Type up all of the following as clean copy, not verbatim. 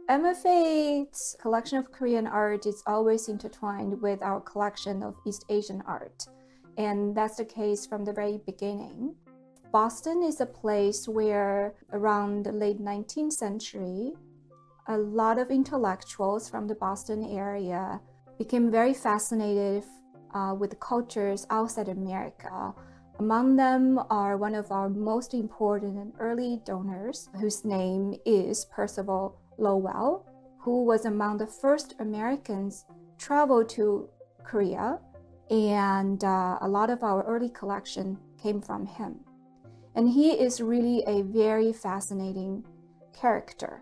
MFA's collection of Korean art is always intertwined with our collection of East Asian art, and that's the case from the very beginning. Boston is a place where around the late 19th century, a lot of intellectuals from the Boston area became very fascinated with cultures outside America. Among them are one of our most important and early donors, whose name is Percival Lowell, who was among the first Americans travel to Korea, and a lot of our early collection came from him. And he is really a very fascinating character.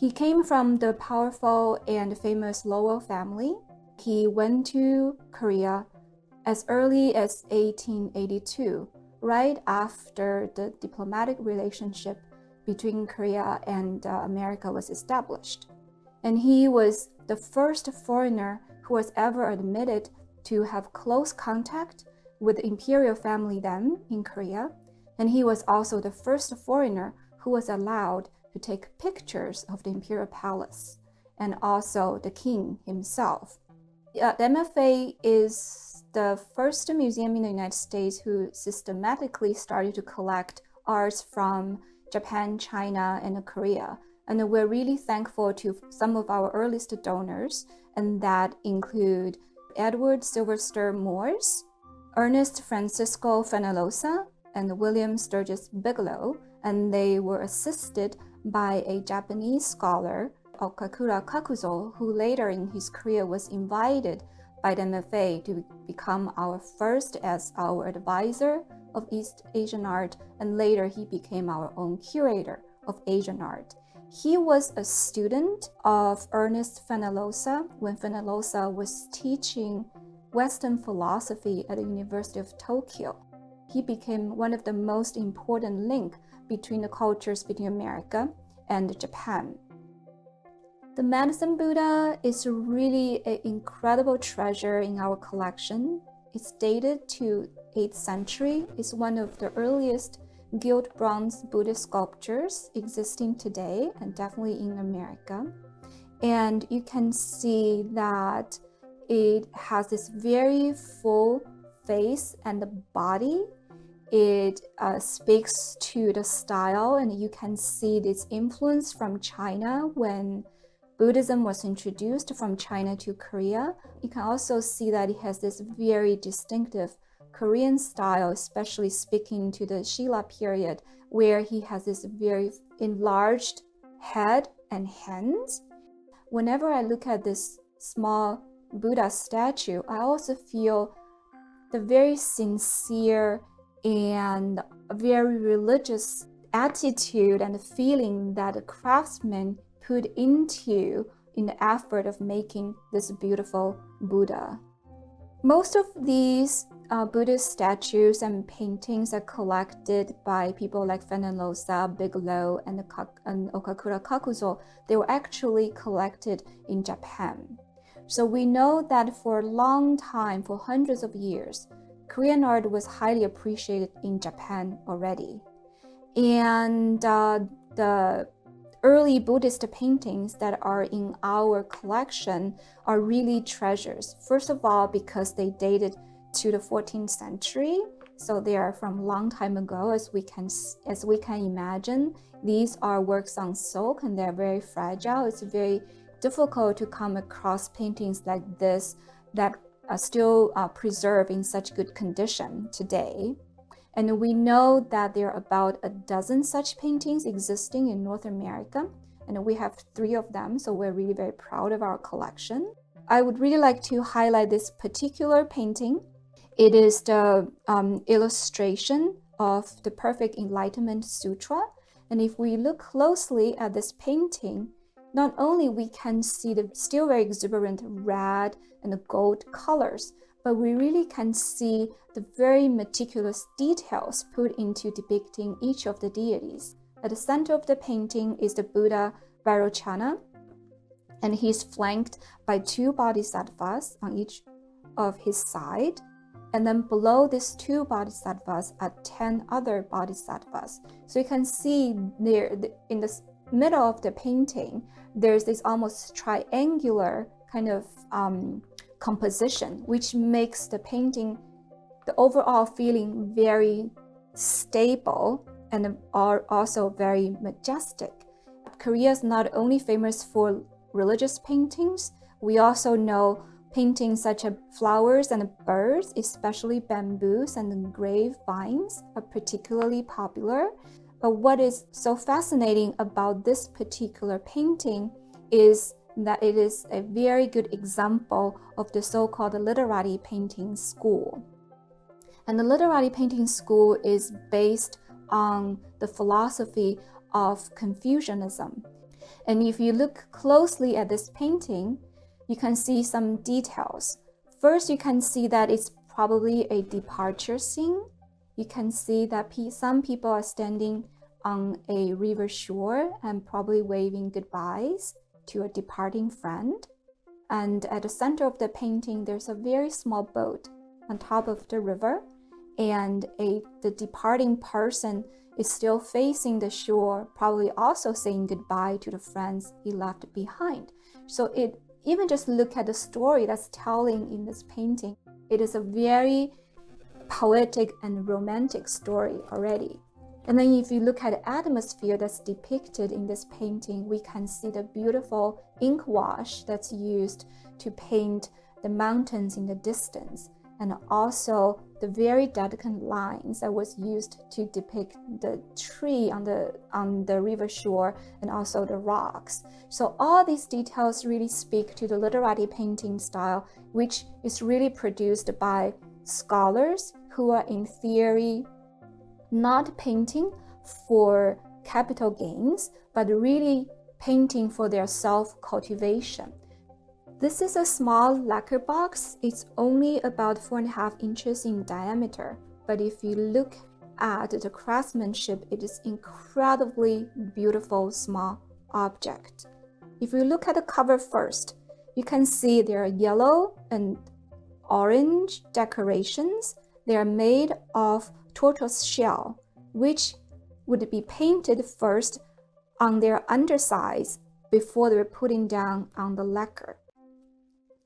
He came from the powerful and famous Lowell family. He went to Korea as early as 1882, right after the diplomatic relationship between Korea and America was established. And he was the first foreigner who was ever admitted to have close contact with the imperial family then in Korea. And he was also the first foreigner who was allowed to take pictures of the imperial palace and also the king himself. The MFA is the first museum in the United States who systematically started to collect arts from Japan, China, and Korea. And we're really thankful to some of our earliest donors, and that include Edward Sylvester Morse, Ernest Francisco Fenollosa, and William Sturgis Bigelow, and they were assisted by a Japanese scholar, Okakura Kakuzo, who later in his career was invited by the MFA to become our first as our advisor of East Asian art, and later he became our own curator of Asian art. He was a student of Ernest Fenollosa when Fenollosa was teaching Western philosophy at the University of Tokyo. He became one of the most important links between the cultures between America and Japan. The Medicine Buddha is really an incredible treasure in our collection. It's dated to 8th century. It's one of the earliest gilt bronze Buddhist sculptures existing today, and definitely in America. And you can see that it has this very full face and the body. It speaks to the style, and you can see this influence from China when Buddhism was introduced from China to Korea. You can also see that it has this very distinctive Korean style, especially speaking to the Shilla period, where he has this very enlarged head and hands. Whenever I look at this small Buddha statue, I also feel the very sincere and very religious attitude and feeling that the craftsman put into in the effort of making this beautiful Buddha. Most of these Buddhist statues and paintings are collected by people like Fenollosa, Bigelow, and Okakura Kakuzo. They were actually collected in Japan. So we know that for a long time, for hundreds of years, Korean art was highly appreciated in Japan already. And the early Buddhist paintings that are in our collection are really treasures. First of all, because they dated to the 14th century, so they are from a long time ago, as we can imagine. These are works on silk, and they're very fragile. It's very difficult to come across paintings like this that are still preserved in such good condition today. And we know that there are about a dozen such paintings existing in North America, and we have 3 of them, so we're really very proud of our collection. I would really like to highlight this particular painting. It is the illustration of the Perfect Enlightenment Sutra, and if we look closely at this painting, not only we can see the still very exuberant red and the gold colors, but we really can see the very meticulous details put into depicting each of the deities. At the center of the painting is the Buddha Vairochana, and he's flanked by 2 bodhisattvas on each of his side. And then below these 2 bodhisattvas are 10 other bodhisattvas. So you can see there in the middle of the painting, there's this almost triangular kind of composition, which makes the painting, the overall feeling very stable and are also very majestic. Korea is not only famous for religious paintings, we also know paintings such as flowers and birds, especially bamboos and grapevines, are particularly popular. But what is so fascinating about this particular painting is that it is a very good example of the so-called literati painting school. And the literati painting school is based on the philosophy of Confucianism. And if you look closely at this painting, you can see some details. First, you can see that it's probably a departure scene. You can see that some people are standing on a river shore and probably waving goodbyes to a departing friend. And at the center of the painting, there's a very small boat on top of the river, and the departing person is still facing the shore, probably also saying goodbye to the friends he left behind. So even just look at the story that's telling in this painting, it is a very poetic and romantic story already. And then if you look at the atmosphere that's depicted in this painting, we can see the beautiful ink wash that's used to paint the mountains in the distance, and also the very delicate lines that was used to depict the tree on the river shore and also the rocks. So all these details really speak to the literati painting style, which is really produced by scholars who are in theory not painting for capital gains, but really painting for their self-cultivation. This is a small lacquer box. It's only about 4.5 inches in diameter. But if you look at the craftsmanship, it is incredibly beautiful small object. If you look at the cover first, you can see there are yellow and orange decorations. They are made of tortoise shell, which would be painted first on their undersides before they're putting down on the lacquer.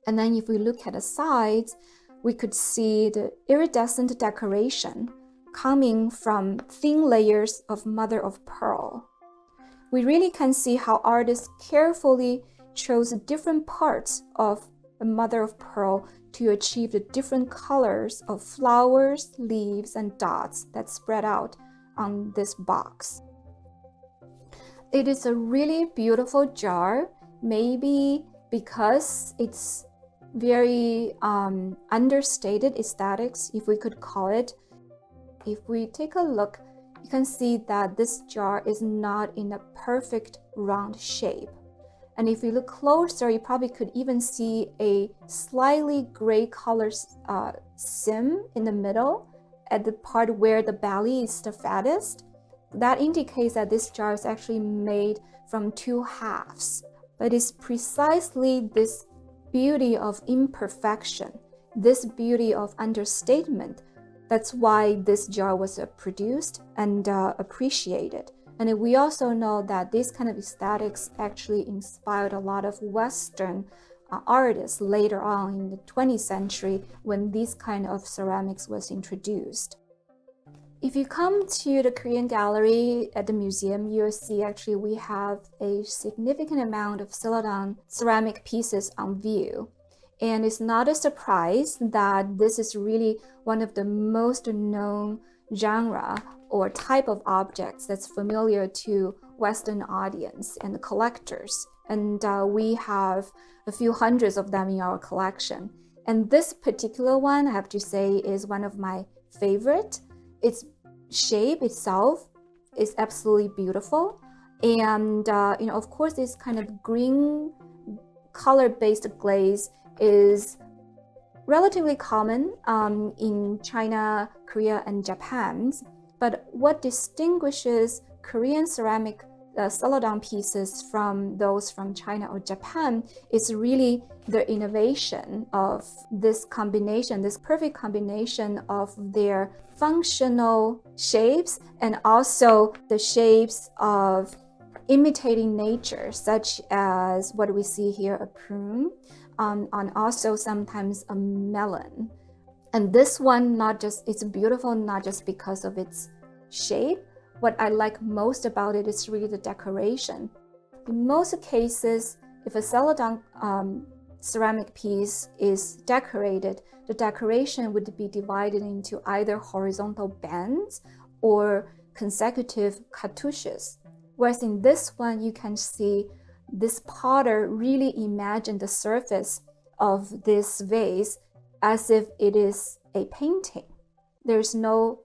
And then if we look at the sides, we could see the iridescent decoration coming from thin layers of mother of pearl. We really can see how artists carefully chose different parts of a mother of pearl to achieve the different colors of flowers, leaves, and dots that spread out on this box. It is a really beautiful jar, maybe because it's very understated aesthetics, if we could call it. If we take a look, you can see that this jar is not in a perfect round shape. And if you look closer, you probably could even see a slightly gray color sim in the middle at the part where the belly is the fattest. That indicates that this jar is actually made from two halves. But it's precisely this beauty of imperfection, this beauty of understatement, that's why this jar was produced and appreciated. And we also know that this kind of aesthetics actually inspired a lot of Western artists later on in the 20th century when this kind of ceramics was introduced. If you come to the Korean gallery at the museum, you'll see actually we have a significant amount of Celadon ceramic pieces on view. And it's not a surprise that this is really one of the most known genre or type of objects that's familiar to Western audience and collectors. And we have a few hundreds of them in our collection. And this particular one, I have to say, is one of my favorite. Its shape itself is absolutely beautiful. And, of course, this kind of green color-based glaze is relatively common in China, Korea, and Japan. But what distinguishes Korean ceramic Celadon pieces from those from China or Japan is really the innovation of this combination, this perfect combination of their functional shapes and also the shapes of imitating nature, such as what we see here, a prune, and also sometimes a melon. And this one, it's beautiful not just because of its shape. What I like most about it is really the decoration. In most cases, if a Celadon ceramic piece is decorated, the decoration would be divided into either horizontal bands or consecutive cartouches. Whereas in this one, you can see this potter really imagined the surface of this vase as if it is a painting. There's no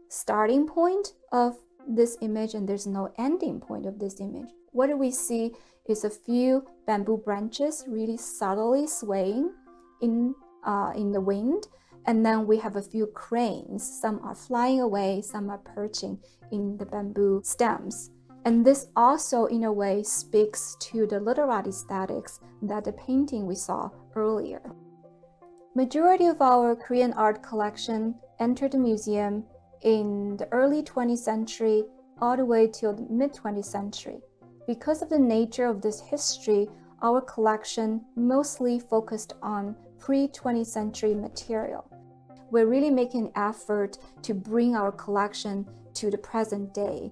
starting point of this image and there's no ending point of this image. What we see is a few bamboo branches really subtly swaying in the wind. And then we have a few cranes. Some are flying away, some are perching in the bamboo stems. And this also, in a way, speaks to the literati aesthetics that the painting we saw earlier. Majority of our Korean art collection entered the museum in the early 20th century all the way till the mid-20th century. Because of the nature of this history, our collection mostly focused on pre-20th century material. We're really making an effort to bring our collection to the present day.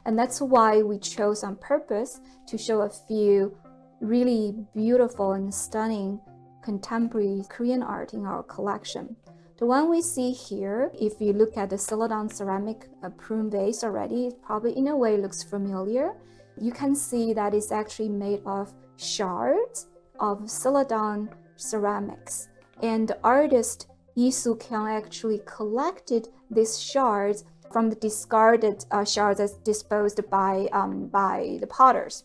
And that's why we chose on purpose to show a few really beautiful and stunning contemporary Korean art in our collection. The one we see here, if you look at the Celadon ceramic prune vase already, it probably in a way looks familiar. You can see that it's actually made of shards of Celadon ceramics. And the artist Lee Soo-kyung actually collected these shards from the discarded shards that's disposed by the potters.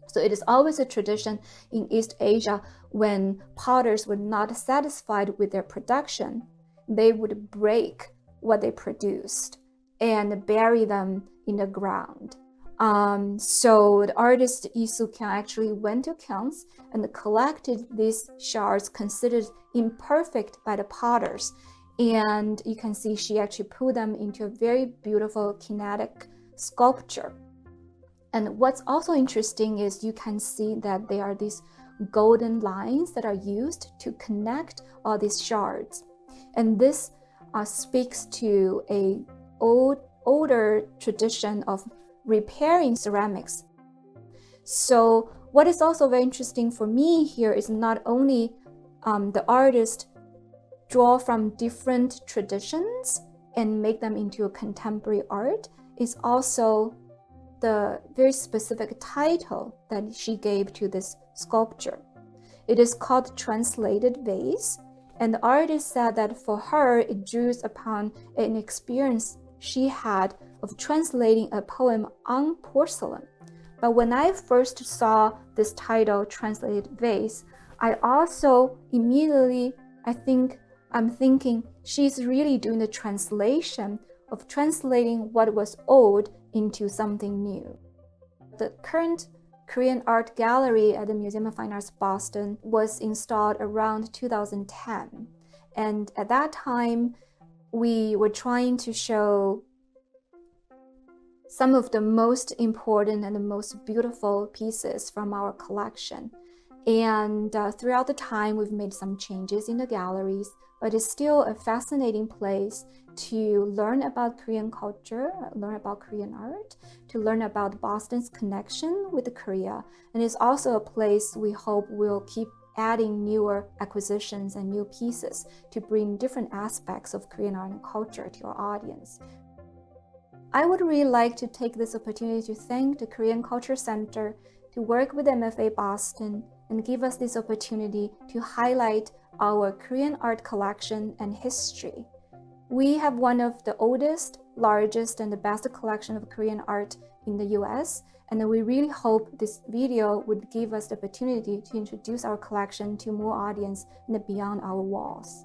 So it is always a tradition in East Asia when potters were not satisfied with their production, they would break what they produced and bury them in the ground. So the artist Lee Soo-kyung actually went to Kyung's and collected these shards considered imperfect by the potters. And you can see she actually put them into a very beautiful kinetic sculpture. And what's also interesting is you can see that there are these golden lines that are used to connect all these shards. And this speaks to an older tradition of repairing ceramics. So what is also very interesting for me here is not only the artist draw from different traditions and make them into a contemporary art, is also the very specific title that she gave to this sculpture. It is called Translated Vase, and the artist said that for her, it draws upon an experience she had of translating a poem on porcelain. But when I first saw this title, Translated Vase, I also immediately, I'm thinking she's really doing the translation of translating what was old into something new. The current Korean Art Gallery at the Museum of Fine Arts Boston was installed around 2010. And at that time, we were trying to show some of the most important and the most beautiful pieces from our collection. And throughout the time, we've made some changes in the galleries, but it's still a fascinating place to learn about Korean culture, learn about Korean art, to learn about Boston's connection with Korea. And it's also a place we hope will keep adding newer acquisitions and new pieces to bring different aspects of Korean art and culture to our audience. I would really like to take this opportunity to thank the Korean Culture Center to work with MFA Boston and give us this opportunity to highlight our Korean art collection and history. We have one of the oldest, largest, and the best collection of Korean art in the US, and we really hope this video would give us the opportunity to introduce our collection to more audience and beyond our walls.